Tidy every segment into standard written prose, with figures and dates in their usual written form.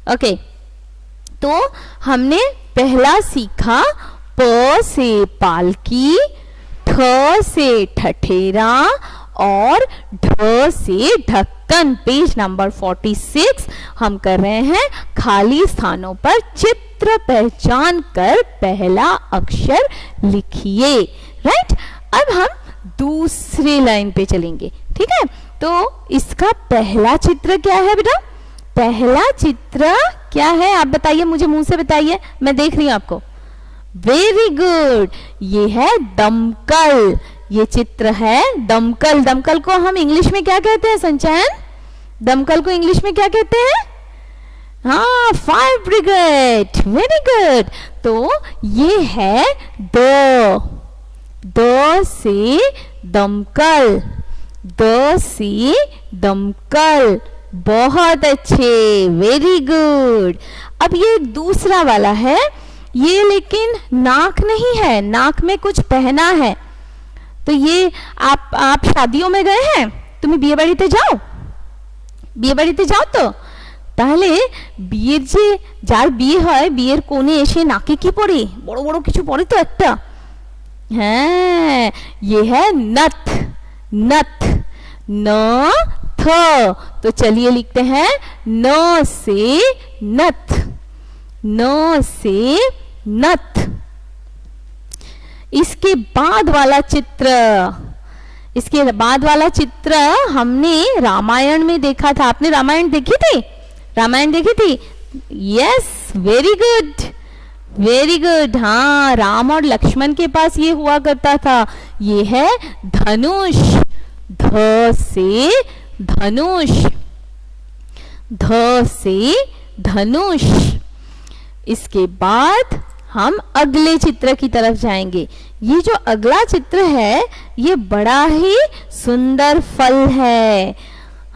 Okay, तो हमने पहला सीखा प से पालकी, ठ से ठठेरा और ढ से ढक्कन। पेज नंबर 46 हम कर रहे हैं खाली स्थानों पर चित्र पहचान कर पहला अक्षर लिखिए। राइट, अब हम दूसरी लाइन पे चलेंगे। ठीक है, तो इसका पहला चित्र क्या है बेटा? पहला चित्र क्या है आप बताइए, मुझे मुंह से बताइए, मैं देख रही हूं आपको। वेरी गुड, ये है दमकल। ये चित्र है दमकल। दमकल को हम इंग्लिश में क्या कहते हैं संचयन? दमकल को इंग्लिश में क्या कहते हैं? हाँ, फायर ब्रिगेड। Very good. तो ये है द से दमकल, द से दमकल। बहुत अच्छे, वेरी गुड। अब ये दूसरा वाला है, ये लेकिन नाक नहीं है, नाक में कुछ पहना है। तो ये आप शादियों में गए हैं? तुम्हें বিয়ে বাড়িতে যাও, বিয়ে বাড়িতে যাও তো, তাহলে বিয়ের যে যার বিয়ে হয় বিয়ের কোণে এসে নাকে কি পরে? বড় বড় কিছু পরে তো একটা। হ্যাঁ, ये है नथ। नथ, न थ। तो चलिए लिखते हैं न से नथ, न से नथ। इसके बाद वाला चित्र, इसके बाद वाला चित्र हमने रामायण में देखा था। आपने रामायण देखी थी? रामायण देखी थी? Yes, very good, very good. हाँ, राम और लक्ष्मण के पास ये हुआ करता था। ये है धनुष, ध से धनुष, ध से धनुष। इसके बाद हम अगले चित्र की तरफ जाएंगे। ये जो अगला चित्र है ये बड़ा ही सुंदर फल है।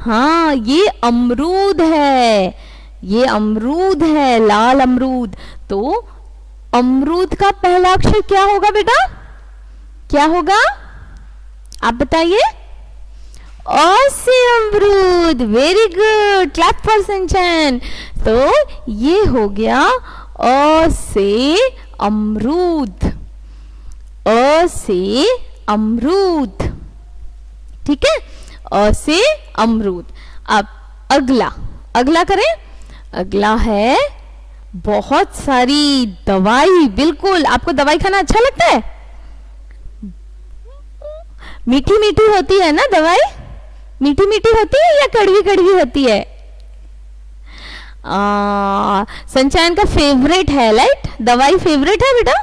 हाँ, ये अमरूद है, ये अमरूद है, लाल अमरूद। तो अमरूद का पहला अक्षर क्या होगा बेटा? क्या होगा आप बताइए? अ से अमरूद। वेरी गुड, क्लैप फॉर संचयन। तो ये हो गया अ से अमरूद, अ से अमरूद। ठीक है, अ से अमरूद। अब अगला, अगला करें। अगला है बहुत सारी दवाई। बिल्कुल, आपको दवाई खाना अच्छा लगता है? मीठी मीठी होती है ना दवाई? मीठी मीठी होती है या कड़वी कड़वी होती है? संचयन का फेवरेट है, राइट? दवाई फेवरेट है बेटा?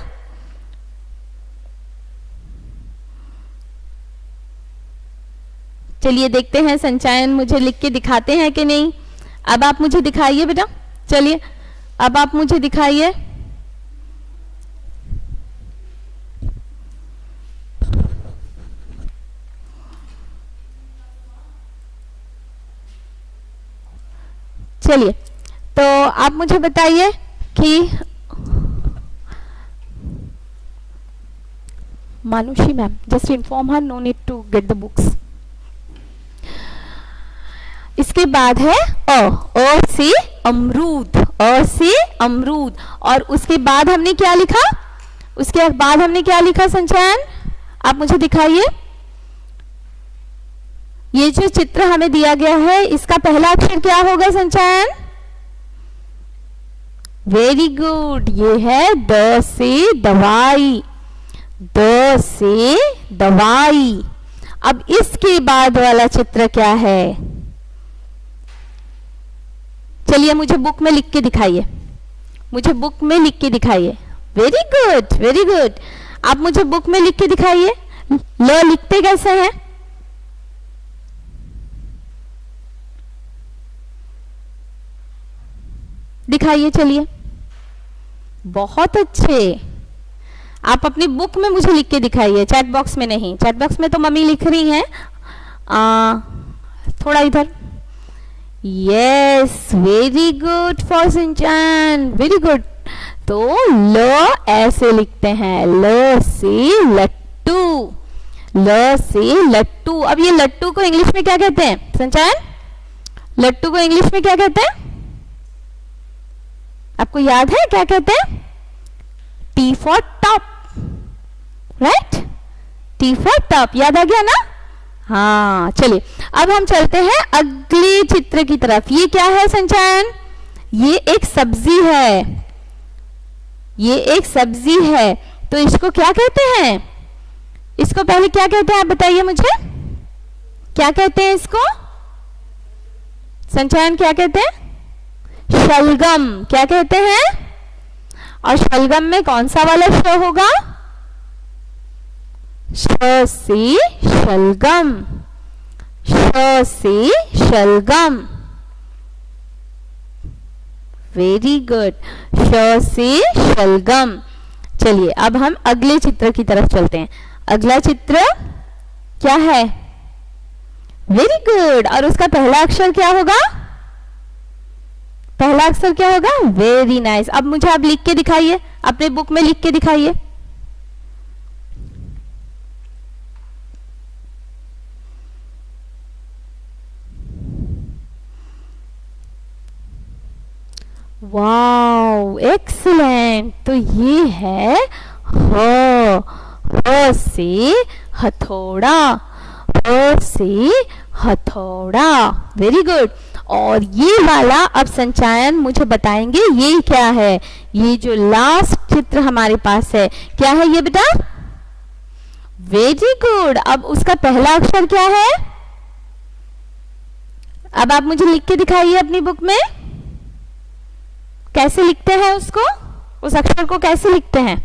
चलिए देखते हैं संचयन मुझे लिख के दिखाते हैं कि नहीं। अब आप मुझे दिखाइए बेटा, चलिए अब आप मुझे दिखाइए। चलिए, तो आप मुझे बताइए कि Manushi ma'am, just inform her, no need to get the books. इसके बाद है अ से अमरूद, अ से अमरूद। और उसके बाद हमने क्या लिखा? उसके बाद हमने क्या लिखा संचयन? आप मुझे दिखाइए। ये जो चित्र हमें दिया गया है इसका पहला अक्षर क्या होगा संचयन? वेरी गुड, ये है द से दवाई, द से दवाई। अब इसके बाद वाला चित्र क्या है? चलिए मुझे बुक में लिख के दिखाइए, मुझे बुक में लिख के दिखाइए। Very good, very good. आप मुझे बुक में लिख के दिखाइए। ल लिखते कैसे हैं? दिखाइए, चलिए। बहुत अच्छे। आप अपनी बुक में मुझे लिख के दिखाइए, चैट बॉक्स में नहीं। चैट बॉक्स में तो मम्मी लिख रही हैं। थोड़ा इधर। Yes, very good for Sinchan, very good. तो ल ऐसे लिखते हैं, ल से लट्टू, ल से लट्टू। अब ये लट्टू को इंग्लिश में क्या कहते हैं संचयन? लट्टू को इंग्लिश में क्या कहते हैं? आपको याद है क्या कहते हैं? T for top, right? T for top, याद आ गया ना? हाँ, चलिए अब हम चलते हैं अगले चित्र की तरफ। ये क्या है संचायन? ये एक सब्जी है, ये एक सब्जी है। तो इसको क्या कहते हैं? इसको पहले क्या कहते हैं आप बताइए मुझे, क्या कहते हैं इसको? संचायन क्या कहते हैं? शलगम। क्या कहते हैं? और शलगम में कौन सा वाला श होगा? श से शलगम, श से शलगम। वेरी गुड, श से शलगम। चलिए अब हम अगले चित्र की तरफ चलते हैं। अगला चित्र क्या है? वेरी गुड, और उसका पहला अक्षर क्या होगा? पहला अक्षर क्या होगा? Very nice. अब मुझे आप लिख के दिखाइए, अपने बुक में लिख के दिखाइए। Wow, excellent. तो ये है ह, ह से हथौड़ा, ह से हथौड़ा। Very good. और ये वाला अब संचायन मुझे बताएंगे ये क्या है। ये जो लास्ट चित्र हमारे पास है क्या है ये बेटा? Very good. अब उसका पहला अक्षर क्या है? अब आप मुझे लिख के दिखाइए अपनी बुक में, कैसे लिखते हैं उसको, उस अक्षर को कैसे लिखते हैं?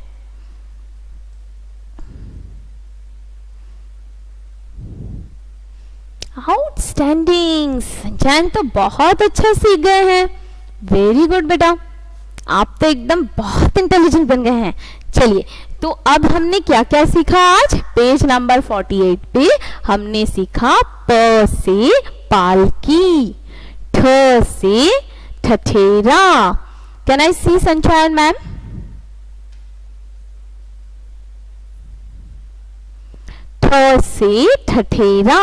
आउटस्टैंडिंग, संचायन तो बहुत अच्छा सीख गए हैं। वेरी गुड बेटा, आप तो एकदम बहुत इंटेलिजेंट बन गए हैं। चलिए तो अब हमने क्या क्या सीखा आज? पेज नंबर 48 पे हमने सीखा प से पालकी, ठ से ठठेरा। Can I C संचायन ma'am? ठ से ठठेरा,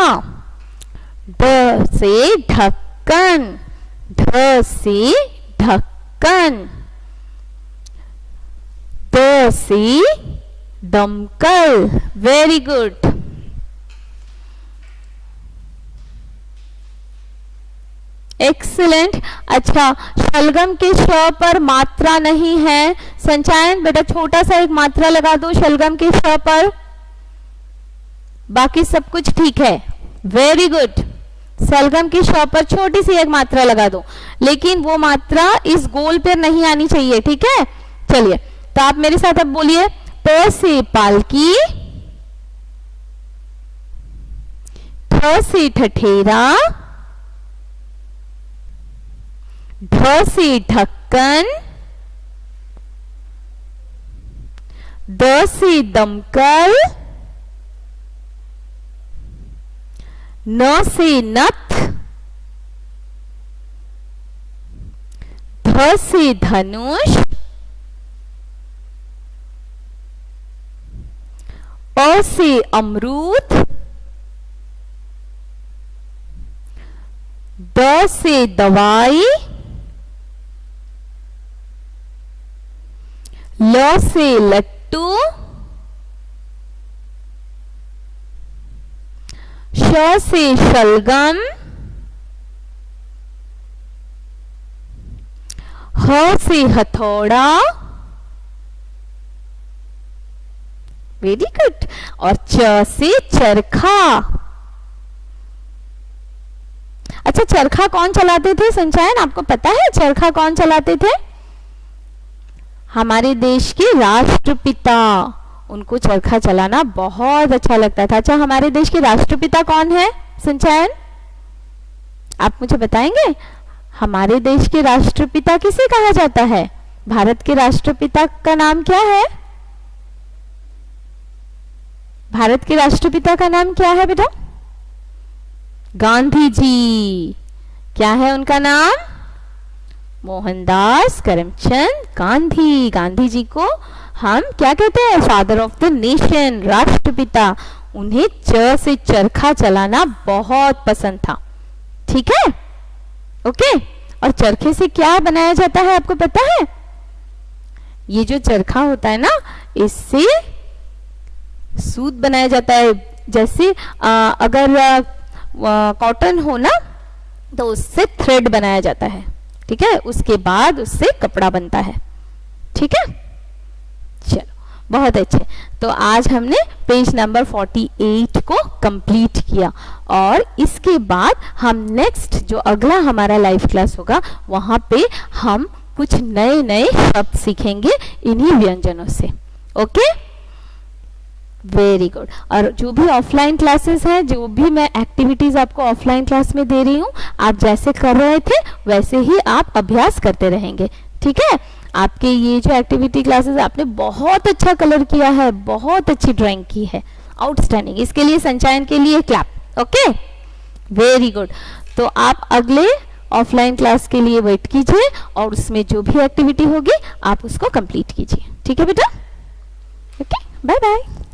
ड से ढक्कन, ढ से ढक्कन, द से दमकल। Very good. एक्सीलेंट। अच्छा, शलगम के श पर मात्रा नहीं है संचायन, बेटा छोटा सा एक मात्रा लगा दो शलगम के श पर, बाकी सब कुछ ठीक है। Very good. शलगम के श पर छोटी सी एक मात्रा लगा दो, लेकिन वो मात्रा इस गोल पर नहीं आनी चाहिए, ठीक है? चलिए तो आप मेरे साथ अब बोलिए, प से पालकी, ठ से ठठेरा, ढ से ढक्कन, द से दमकल, न से नथ, ध से धनुष, अ से अमरूद, द से दवाई, ल से लट्टू, श से शलगम, ह से हथौड़ा। Very good. और च से चरखा। अच्छा, चरखा कौन चलाते थे संचायन, आपको पता है चरखा कौन चलाते थे? हमारे देश के राष्ट्रपिता, उनको चरखा चलाना बहुत अच्छा लगता था। अच्छा, हमारे देश के राष्ट्रपिता कौन है संचायन, आप मुझे बताएंगे? हमारे देश के राष्ट्रपिता किसे कहा जाता है? भारत के राष्ट्रपिता का नाम क्या है? भारत के राष्ट्रपिता का नाम क्या है बेटा? गांधी जी। क्या है उनका नाम? मोहनदास करमचंद गांधी। गांधी जी को हम क्या कहते हैं? फादर ऑफ द नेशन, राष्ट्रपिता। उन्हें च से चरखा चलाना बहुत पसंद था, ठीक है? ओके। और चरखे से क्या बनाया जाता है आपको पता है? ये जो चरखा होता है ना, इससे सूत बनाया जाता है। जैसे अगर कॉटन हो ना तो उससे थ्रेड बनाया जाता है, ठीक है, उसके बाद उससे कपड़ा बनता है, ठीक है। चलो बहुत अच्छे। तो आज हमने पेज नंबर 48 को कंप्लीट किया और इसके बाद हम नेक्स्ट जो अगला हमारा लाइव क्लास होगा वहां पे हम कुछ नए नए शब्द सीखेंगे इन्हीं व्यंजनों से। Okay, very good. और जो भी ऑफलाइन क्लासेस हैं, जो भी मैं एक्टिविटीज आपको ऑफलाइन क्लास में दे रही हूँ, आप जैसे कर रहे थे वैसे ही आप अभ्यास करते रहेंगे, ठीक है। आपके ये जो एक्टिविटी क्लासेस, आपने बहुत अच्छा कलर किया है, बहुत अच्छी ड्राइंग की है, आउटस्टैंडिंग। इसके लिए संचयन के लिए क्लैप। Okay, very good. तो आप अगले ऑफलाइन क्लास के लिए वेट कीजिए और उसमें जो भी एक्टिविटी होगी आप उसको कंप्लीट कीजिए, ठीक है बेटा। Okay, bye bye.